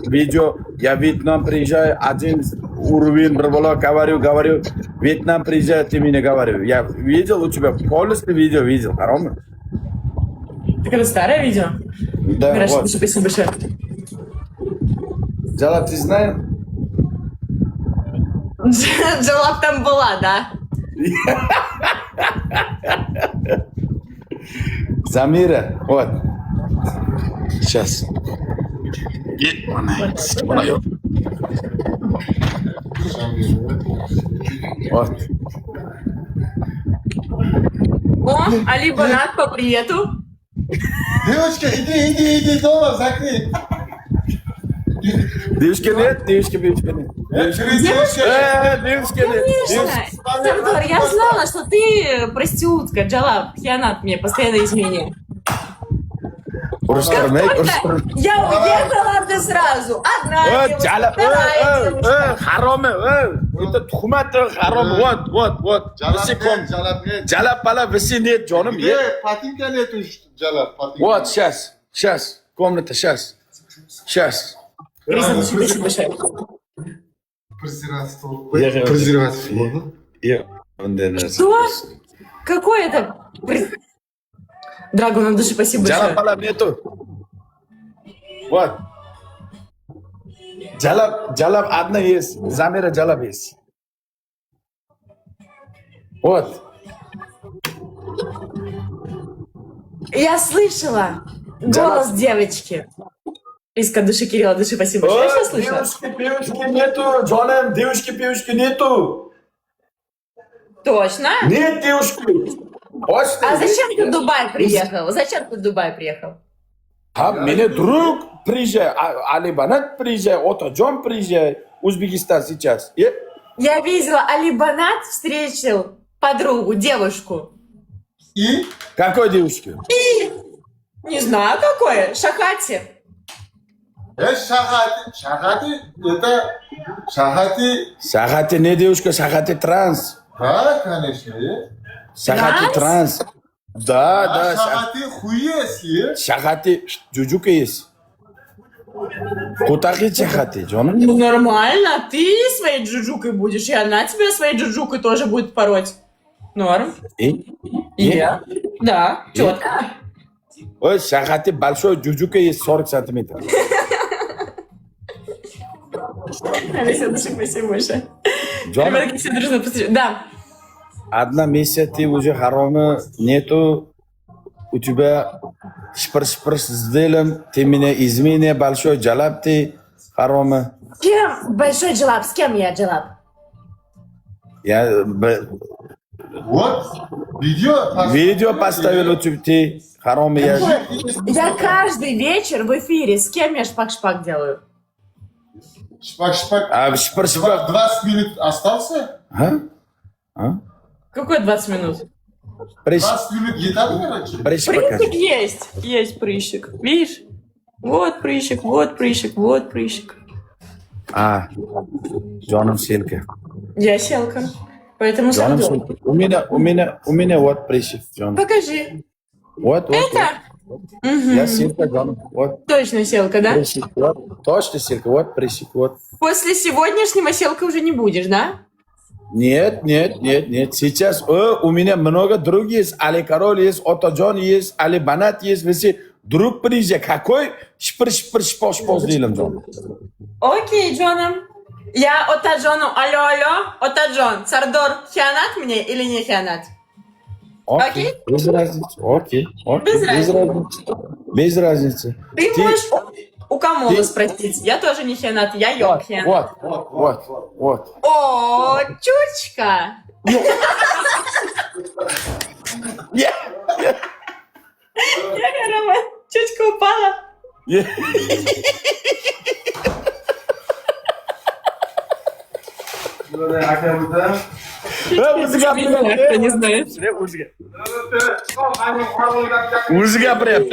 видео, я в Вьетнам приезжаю, один уровень, говорю, Вьетнам приезжает, ты мне говорю. Я видел у тебя, полностью видео видел, хорошо? Так это старое видео? Да, Хорошо, вот. спасибо большое. Джалаб, ты знаешь? Джалаб там была, да? Замира, вот. Сейчас. Вот. О, Али Банат, по привету. Девочка, иди, дома, закрой. Девушка нет, девушка нет. Девушка нет. Конечно. Сардор, я знала, что ты проститутка, Джалаб. Хианат мне постоянно изменяет. Я уехала ты сразу. Одна девушка, вторая девушка. Хараме, это тухмат харам, вот. Джалаб пала веси нет, жаным. Патинка нету, Джалаб, патинка. Вот, сейчас, комната, сейчас. Криса, спасибо большое. Презерватив можно? Что? Какой это? Драгу на душе, спасибо Джалаб большое. пала нету. Вот. Джалаб одна есть, Замира Джалаб есть. Вот. Я слышала голос девочки. Иска души Кирилла, души, спасибо большое. Я сейчас слышала. Девушки нету, Джонам, девушки нету. Точно? Нет девушки. А зачем ты в Дубай приехал? А меня друг приезжает, Али Банат приезжает, Отаджон приезжает, Узбекистан сейчас. Я видела, Али Банат встретил подругу, девушку. И? Какой девушки? Не знаю, какое. Шахати. Шахати, это Шахати. Сахати не девушка, Сахати транс. Да, конечно. Сахати транс. Да. Шахати хуес. Сахати джуджука есть. Кутахи Сахати, Джон. Ну, нормально. Ты своей джуджукой будешь, и она тебя своей джуджукой тоже будет пороть. Норм. Я? Да, четко. Ой, Сахати большой джуджука есть 40 сантиметров. Александр, спасибо большое. Джон, Ребятки, все дружно посмотрели. Да. одна месяц ты уже харама нету, у тебя шпр сделаем, ты меня измене большой Джалаб ты харама. С кем? Большой Джалаб. С кем я, Джалаб? Я Вот, видео поставил у тебя ты харама я. Я каждый вечер в эфире. С кем я шпак-шпак делаю? Шпак. А шпр 20 минут остался? Какой 20 минут? 20 минут еда, короче? Прыщик есть. Есть прыщик. Видишь? Вот прыщик, вот прыщик, вот прыщик. Джоном селка. Я селка. Поэтому Джоном сордон. селка. У меня вот прыщик, Джон. Покажи. Вот. Это? Я селка, Джон. Вот. Точно селка, да? Прыщик, вот. Точно селка, вот прыщик, вот. После сегодняшнего селка уже не будешь, да? Нет. Сейчас у меня много друг есть. Али Король есть, Отаджон есть, Али Банат есть. Все друг приезжает. Какой шпор сделаем, Джон? Окей, Джоном. Я Отаджону. Алло. Отаджон. Сардор, хианат мне или не хианат? Окей? Без разницы. Окей. Без разницы. Ты можешь у Камола спросить. Я тоже не хианат, я йог хианат. Вот. О, чучка. Я Рома, чучка упала. Не знаю. Музыка прям.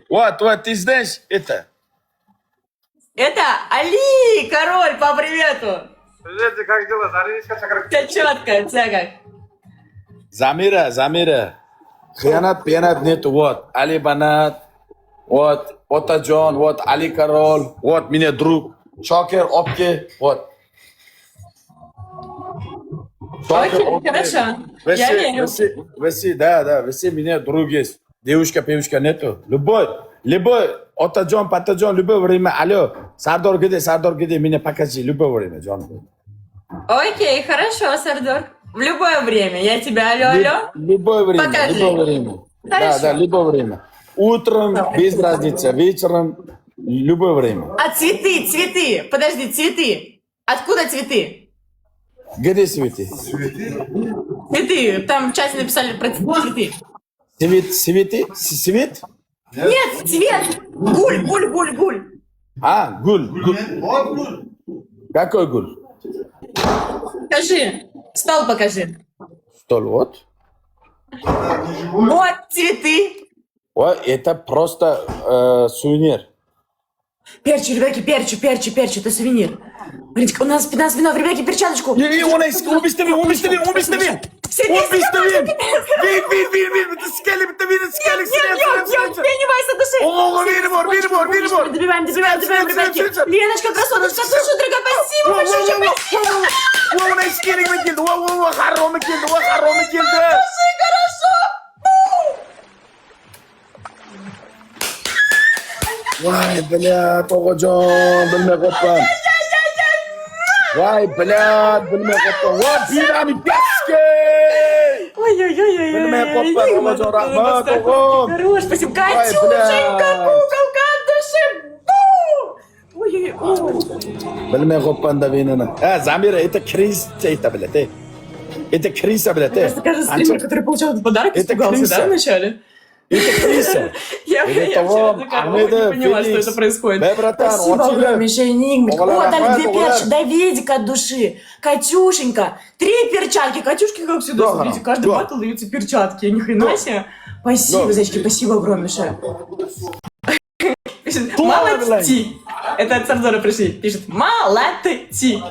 Вот, ты знаешь это? Это Али, король, по привету. Привет, как дела? Зариничка, чакрак. Все четко, все как. Замира. Хианат нету, вот. Али Банат, вот. Отаджон, вот. Али Король, вот. Меня друг. Shokir, olib kel. Вот. Окей, хорошо. Я верю. Вы меня друг есть. Девушка, певушка нету. Любой, Otajon, Patajon, любое время. Алло, Сардор где, меня покажи, любое время, Джон. Окей, хорошо, Сардор. В любое время. Я тебя алло. Любое время, Покажи. любое время. Хорошо. Да, любое время. Утром, без разницы, вечером, любое время. А цветы. Подожди, цветы. Откуда цветы? Где цветы? Цветы. Там в чате написали про цветы. Свет? Нет, цвет. Гуль. А, гуль. Вот гуль. Какой гуль? Покажи. Стол покажи. Стол, вот. Вот цветы. Ой, это просто сувенир. Перчи, ребятки, перчи, это сувенир. Смотрите, у нас вино, ребятки, перчаточку. Убиставим. Впенивай со души. Добиваем, ребятки. Леночка, красоточка, слушай, дорогая, спасибо большое, хорошо. Vay bilat, oğacan, bilmey qoppan. Vay bilat, bilmey qoppan. Vay binami peske. Ой-ой-ой. Bilmey qoppan, oğacan, rahmat, oğum. Хорош, спасибо. Ой, Катюшенька, бля. куколка от души. Ой-ой-ой. Bilmey qoppan da binini. Zamira, это крыса, это, блядь, Это крыса, блядь, Кажется, стример, который получал этот подарок, Это испугался, крыса. да, вначале? Это крыса. Я того, вчера Ахмеда, не поняла, что Феникс. это происходит. Да, братан, Спасибо вот тебе. огромнейшее, Энигмик. Огола, О, дали рахмат, 2 огола. перчи. Давидик от души. Катюшенька. 3 перчатки. Катюшки, как всегда, Да, смотрите, каждый да. батл даются перчатки. Ни хрена себе. Спасибо, Да. зайчики, спасибо огромнейшее. Пишет, Да, молодцы. Это от Сардора пришли. Пишет, молодцы.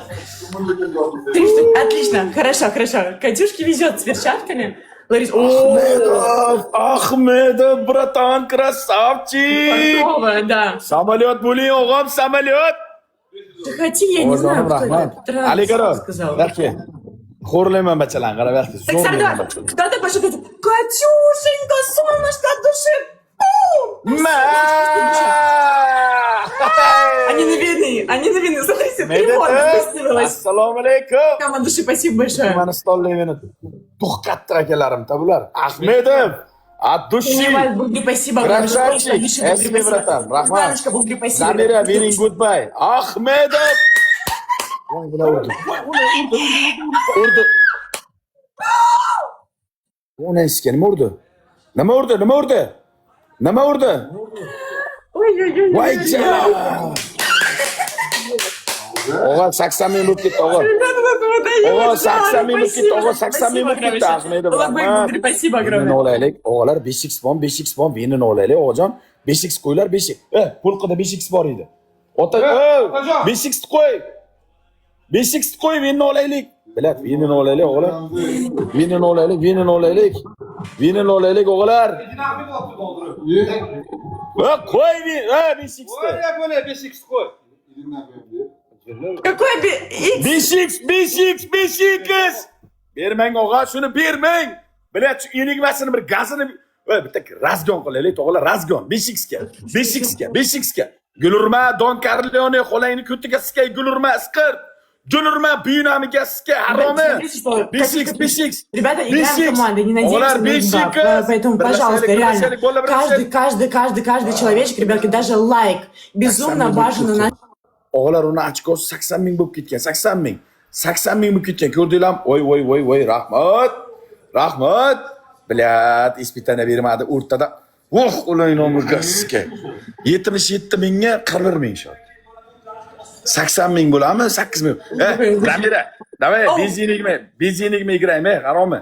Отлично, хорошо. Катюшке везет с перчатками. Лариса, Ахмедов, братан, красавчик. Портовая, да. Самолет були, oğlum, самолет. Заходи, я не знаю, кто это. Алигaro, сказал. Berke. Xo'rlayman bachalarni, qarab berki. Так, Сардор, кто-то пошел говорит, Катюшенька, солнышко от души. Они навины, смотрите, перевод спустилась. Assalomu alaykum. Кам от души, спасибо большое. Mani stollayman. To'xtattir akalarim-da bular. Ahmedov, от души. Принимает бургер, спасибо огромное. Красавчик, спасибо, братан, rahmat. Светланочка, бургер, спасибо. Zamira, meaning goodbye. Ahmedov. Voy, bular urdi. Ona iskan, nima urdi? Nima urdi? Ой-ой-ой. Voy, O'g'il 80 ming bo'lib ketdi, o'g'il. O'g'il 80 ming bo'lib ketdi, o'g'il 80 ming bo'lib ketdi, Ahmedov. Спасибо Vinini огромное. olaylik, o'g'illar 5x bom, vinini olaylik, o'g'iljon. 5x qo'ylar, 5x. Pulqida 5x bor edi. Ota, 5x qo'y. 5x qo'y, vinini olaylik. Bilat, vinini olaylik, o'g'illar. Vinini olaylik, o'g'illar. Qo'y, 5x. Böyle 5x koy. Какой X? 5x. Bermang, o'g'il, shuni bermang. Bilat, shu enigmasini bir gazini bitta razgon qilaylik, o'g'illar, razgon. 5xga. Gulurma, Don Corleone qo'layni ko'tiga skay, gulurma, isqir. Gulurma, buyunamiga skay, haromi. 5x. Ребята, играем в команды, не Оголар, надеемся на бесика. результат. Поэтому, пожалуйста, реально, Бросали. каждый человечек, ребятки, даже лайк. Безумно важно на... O'g'illar uni ochkosi 80 ming bo'lib ketgan, 80 ming. 80 ming bo'lib ketgan. Ko'rdinglarmi? Voy, rahmat. Bilat, ispitana bermadi o'rtada. Ulang nomurgaska. 77 mingga 41 ming shot. 80 ming bo'ladimi? 8 ming. Zamira, давай, benzinigmi играем, haromi.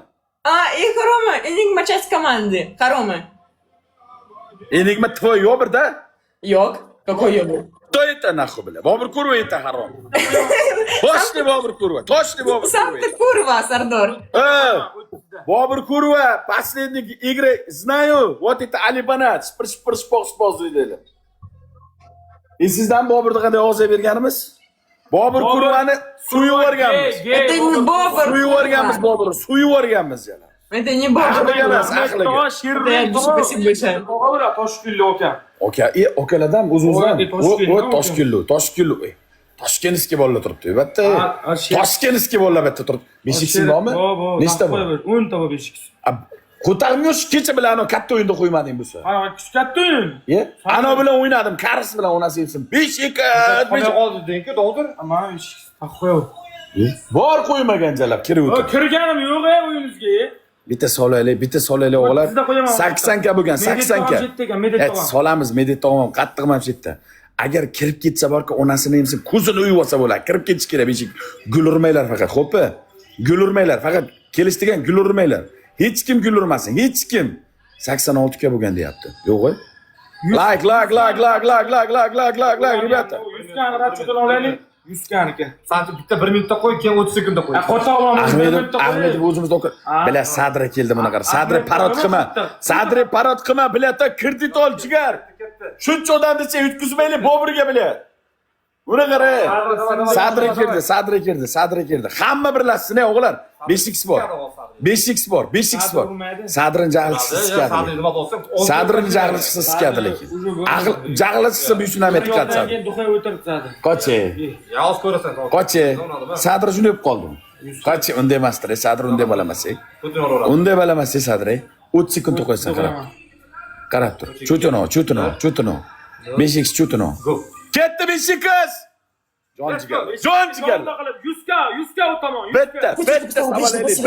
И Харома, Энигма часть команды. Харома. Enigma твой yo'q da? Йог. Какой йог? Кто это нахуй, бля? Бобр Курва это харом. Точно Бобр Курва. Сам ты курва, Сардор. Бобр Курва, последние игры знаю. Вот это Алибанат. Шпоз deydilar. Sizdan Boburni qanday og'zga berganimiz? Bobur Kurmani suv yuborganmiz. Это не Бобр. Suv yuborganmiz Boburni, suv yuborganmiz yana. Это не Бобр. Aqliga emas, aqliga. Да, спасибо большое. To'g'ri, Toshkentli aka. Aka, akalardan o'zimizdan. Toshkentdan Toshkentli. Toshkentskiy bolalar turibdi. Albatta. Toshkentskiy bolalar albatta turibdi. Beshiksin bormi? Nechta bor? 10 ta bor beshik. Ko'tarmiyor kecha bilan ana katta o'yinda qo'ymading bu safar. Ha, katta o'yin. Ana bilan o'ynadim, Karis bilan onasi yetsin. 5 2. Qolmay qoldi denki, dog'dir. Ammo beshik qo'yib. Bor qo'ymagan jalab kirib o'tir. Kirganim yo'q o'yinimizga. Bitta solaylik o'g'lar. 80 ka bo'lgan, 80 ka. Solamiz Medit tog'am qattiq ham shu yerda. Agar kirib ketsa borki, onasini emsin, ko'zini uyib olsa bo'ladi. Kirib ketish kerak beshik. Gul urmanglar faqat, xo'pmi? Gul urmanglar, faqat kelish degan gul urmanglar. Hech kim gul urmasin, hech kim. 86 ka bo'lgan deyapti. Yo'q-ku? Like, ribata. 100 kani ratchodan olaylik. 100 kaniki. Sanki bitta 1 minutda qo'y, keyin 30 sekundda qo'y. Qo'ta olaman. Ahmedov o'zimiz o'qir. Bila Sadri keldi buni qara. Sadri parod qilma. Sadri parod qilma, bilata kredit ol jigar. Shuncha odamni sen yutkizmaylik Boburga bilan. Buni qara. Sadri kirdi. Hamma birlashsin o'g'lar. 5x bor. 5x bor. Sadrin jag'lichisi sikadi. Sadrin jag'lichisi sikadi lekin. Jag'lichisi bu shuni ham etkazadi. Qochi. Yolg'iz ko'rasan. Qochi. Sadri shuni deb qoldi. Qochi unda emasdir. Sadri unda balamasay. Unda balamasay Sadri. 30 sekund qo'ysan qarab. Qarab tur. Chutino. 5x chutino. Ketdi 5x. Jon jigar. 100 ka o'taman. Bitta sabalaylik.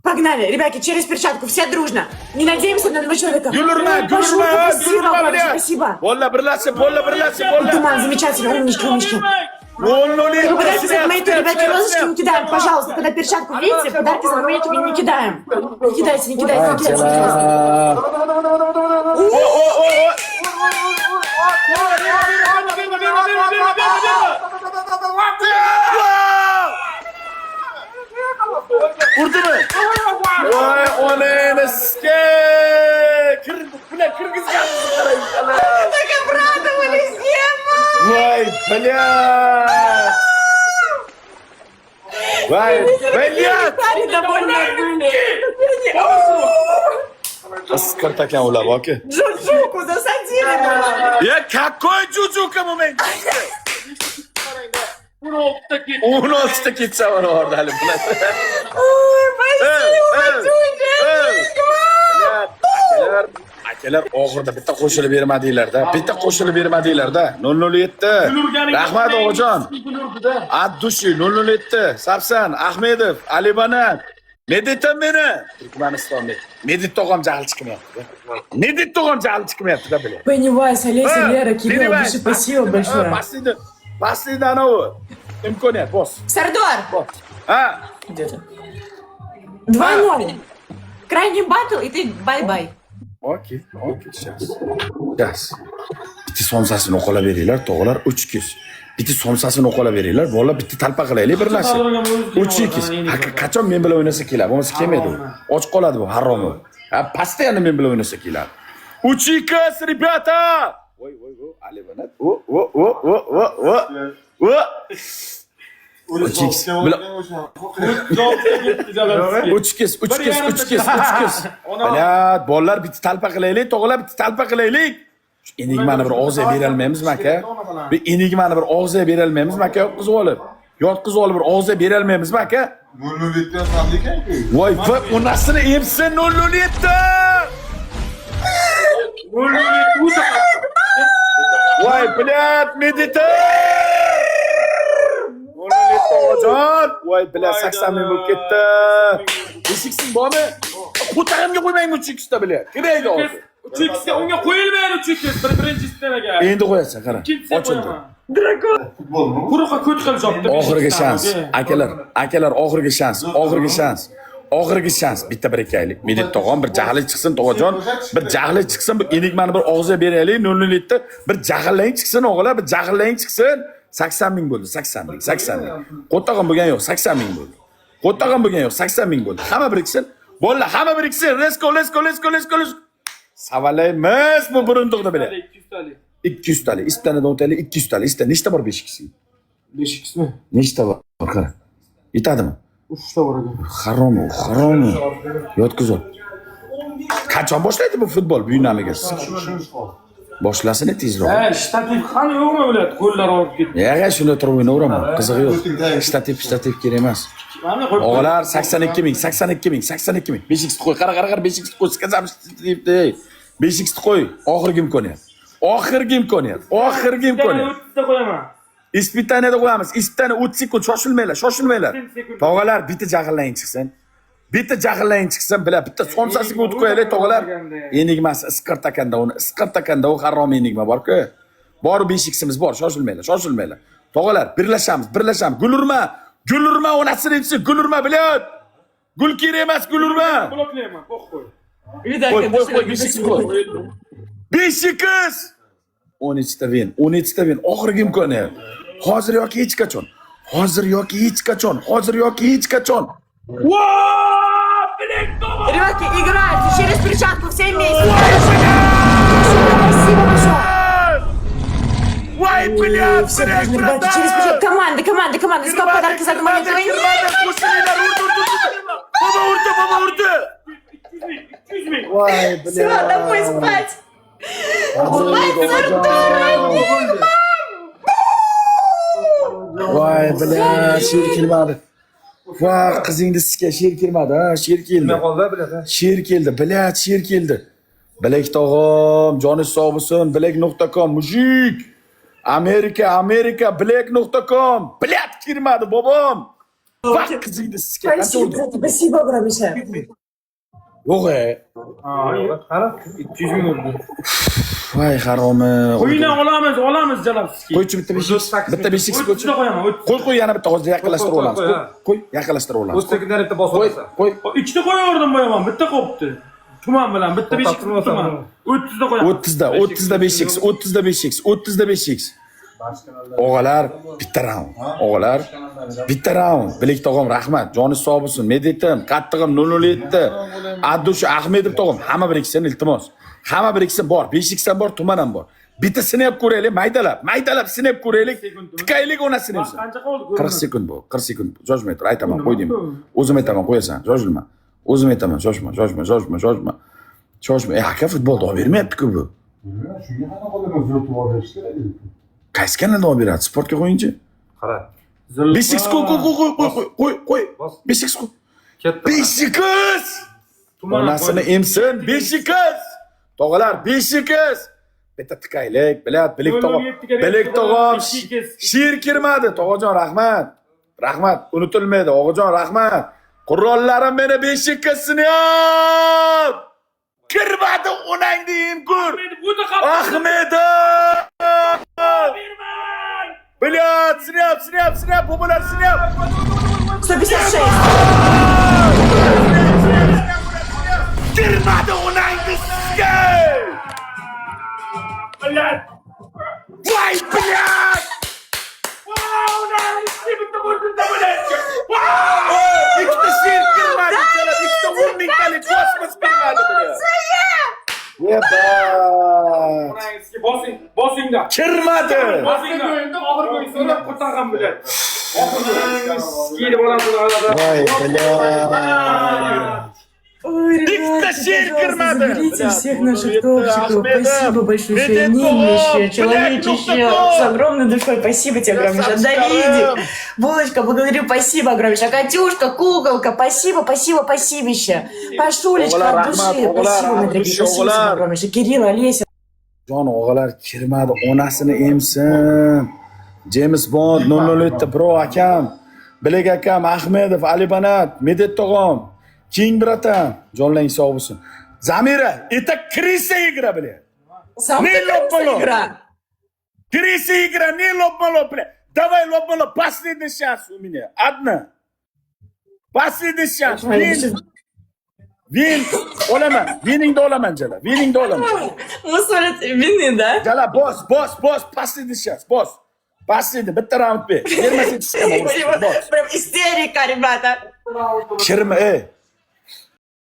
Погнали, ребятки, через перчатку, все дружно. Не надеемся на одного человека. Gulurma, Спасибо. Bolla birlashib. Туман, замечательно, умнички. Bo'lnolik. Вы подарки за мои ребятки, розочки не кидаем, пожалуйста. Когда перчатку видите, подарки за мои не кидаем. Не кидайте. Urdimi? Voy, oneniske! Kirgizganmiz qarang. Так обрадовались, Ема! Voy, блядь! Стали довольны были. Скартакан ular borki. Джуджуку засадили было. Ya какой jujuka moment? 16 ta ketsa var orada hali bular. Ой, спасибо, Джуджа. Akalar og'irda bitta qo'shilib bermadinglar-da. 007. Rahmat o'g'ajon. Addushi 007. Sapsan, Ahmedov, Alibanat. Meditam meni. Turkmanistonlik. Medit tog'am jahli chiqmayapti-da bilan. Пеннивайз, Олеся, Лера, Кирилл, большое спасибо большое. Pastida anavi imkoniyat bos. Сардор, Ha? где-то. 2-0. Крайний батл, и ты бай-бай. Okey, сейчас. Bitta somsasini o'qolaveringlar, tog'lar 3 Bitta somsasini o'qolaveringlar, bolalar bitta talpa qilaylik birlashib. 3 Qachon men bilan o'ynasa keladi, bo'lmasa kelmaydi u. Och qoladi bu haromi. Постоянно men bilan o'ynasa keladi. 3 rебята! Voy, Alibanat. Uch kes. Balat, bolalar bitta talpa qilaylik, tog'lar bitta talpa qilaylik. Enigmani bir og'ziga berolmaymizmi aka? Bir enigmani bir og'ziga berolmaymizmi aka? Yotqizib olib bir og'ziga berolmaymizmi aka? 007 saldi ekan-ku. Voy, onasini emsin 007. Voy, bilat, medita. 007 o'g'ajon. Voy, bilat 80 ming bo'lib ketdi. Eshiksin bormi? Ko'tarimga qo'ymang 3x da bilat. Kiraydi hozir. 3x unga qo'yilmaydi 3x birinchi sistemaga. Endi qo'yasan, qara. Ochildi. Futbolmi? Quruqqa ko'ch qilib jopdi. Oxirgi shans. Akalar oxirgi shans. Bitta birikaylik. Medit tog'am bir jahli chiqsin, tog'ajon. Bir jahli chiqsin, bu enigmani bir og'ziga beraylik. 007 bir jahillang chiqsin, o'g'lar, bir jahillang chiqsin. 80 ming bo'ldi, 80 ming. Qo'ttag'am bo'lgan yo'q, 80 ming bo'ldi. 80 ming bo'ldi. Hamma biriksin. Bolalar, hamma biriksin. Let's go. Savalaymiz bu burunduqni bilan. 200 talik. Istanadan o'taylik 200 talik. Nechta bor beshikisi? 5x mi? Nechta bor? Qara. Yetadimi? 3 ta bor ekan. Harom. Yotkizib. Qachon boshlaydi bu futbol buyunamiga? Boshlasin tezroq. Shtativ qani yo'qmi o'lat? Qo'llar olib ketdi. Yaga shunda turib o'ynayveraman. Qizig'i yo'q. Shtativ kerak emas. Mana qo'yib. O'g'lar 82 ming. 5x qo'y. Qara 5x qo'y. Skazam shtativni. 5x qo'y. Oxirgi imkoniyat. 30 ta qo'yaman. Ispitaniyada qo'yamiz. Ispitaniya 30 sekund shoshilmanglar. Tog'alar bitta jag'illang chiqsin. Bitta bitta somsasiga o'tib qo'yaylik tog'alar. Enigmasi isqirtakanda u harom enigma bor-ku. Bor 5x'imiz bor, shoshilmanglar. Tog'alar, birlashamiz. Gulurma onasini desa, gulurma bilan. Gul kerak emas, gulurma. Bloklayman, qo'y. Видать, Qo'y, 5x qo'y. 5x. 13 ta ven. Oxirgi imkoniyat. Hozir yoki hech qachon. Ребятки, играйте через перчатку все вместе. Voy, блядь, Все дружно, ребята, через перчатку. Команда. Стоп, подарки за команду. Baba urdi. 200 ming. Voy, Все, домой спать. Voy, блядь, sher kelmadi. Voy, qizingni sizga sher kelmadi, ha, sher keldi. Nima qoldi bilasan? Sher keldi. Bilak tog'om, joni sog' bo'lsin, bilak.com, mujik. Amerika, bilak.com. Bilat kirmadi, bobom. Voy, qizingni sizga qancha urdi? Спасибо, Громиша. Yo'q, Qara, 200 ming urdi. voy, haromi. Qo'yini olamiz Jalabskiy. Qo'ychi bitta 5x qo'ychi. Qo'yaman. Qo'y, yana bitta hozir yaqinlashtirib olamiz. Qo'y, yaqinlashtirib olamiz. 30 sekundda bosib olasan. Qo'y. 2 ta qo'yaverdim bo'yaman, bitta qopti. Tuman bilan bitta 5x qo'yaman. 30 ta qo'yaman. 30da 5x. O'g'alar, bitta raund. Bilek tog'am rahmat. Joni sog' bo'lsin. Meditim, qattig'im 007. Addush Ahmedov tog'am, hamma biriksin iltimos. Hamma biriksin bor. 5x ham bor, tuman ham bor. Bitta sinab ko'raylik, maydalab sinab ko'raylik. Tikaylik onasini ham. Qancha qoldi? 40 sekund bu. 40 sekund. Jojmet, aytaman, qo'y deyman. O'zim aytaman, qo'yasan. Jojilma. O'zim aytaman, shoshma. Aka futbolda olib bermayapti-ku bu. Shunga qanaqa qilib virtual berish kerak edi. Qaysi kanalda olib beradi? Sportga qo'yingchi. Qara. 5x qo'y. 5x qo'y. Katta. 5x. Onasini emsin, 5x. Tog'alar, 5x. Bitta tikaylik, bilak tog'am. Sher kirmadi, tog'ajon rahmat. Unutilmaydi, o'g'ajon rahmat. Qurollarim meni 5x'ini ham. Kirmadi, onangni emkur. Ahmedov. Блядь, сняп, популяр, сняп. 156. Girmadi onangni sizga. Блядь. Voy, блядь. Ikkita sher kirmadi, ikkita 10 mingtalik kosmos kirmadi, блядь. Bosingda. Kirmadi. Bosingda. Oxirgi o'yinda qo'targan bilan. Kelib olamiz orada. Voy, блядь. Ой, Никто сеть кирмады. заберите всех наших Это топчиков. Ахмедов. Спасибо большое, Это неимущее, топ, человечище. блядь, ну С огромной душой. Спасибо тебе, Громиша. Красавчик. Давидик, Булочка, благодарю. Спасибо, Громиша. Катюшка, куколка. Спасибища. Пашулечка Оғлар, от души. рахмат, оғлар, Спасибо, мои дорогие. от души, Спасибо, оғлар. Громиша. Кирилл, Олеся. Jon og'alar kirmadi, onasini emsin. James Bond 007 Pro akam, Bilek akam, Ahmedov, Ali Banat, Medet tog'am, King bratan, jonlang sog' bo'lsin. Zamira, это крыса игра, бля. Сам Не ты лопало. игра. Крыса игра, не лопало, бля. Давай лопало, последний шанс у меня. Одна. Последний шанс. Вин, olaman. Viningni olaman, Jala. Viningni olaman. Мусорят вины, да? Jala, boss, последний шанс, boss. Последний, bitta round ber. Bermasa chiqaman. Boss. Прям истерика, ребята. Kirma,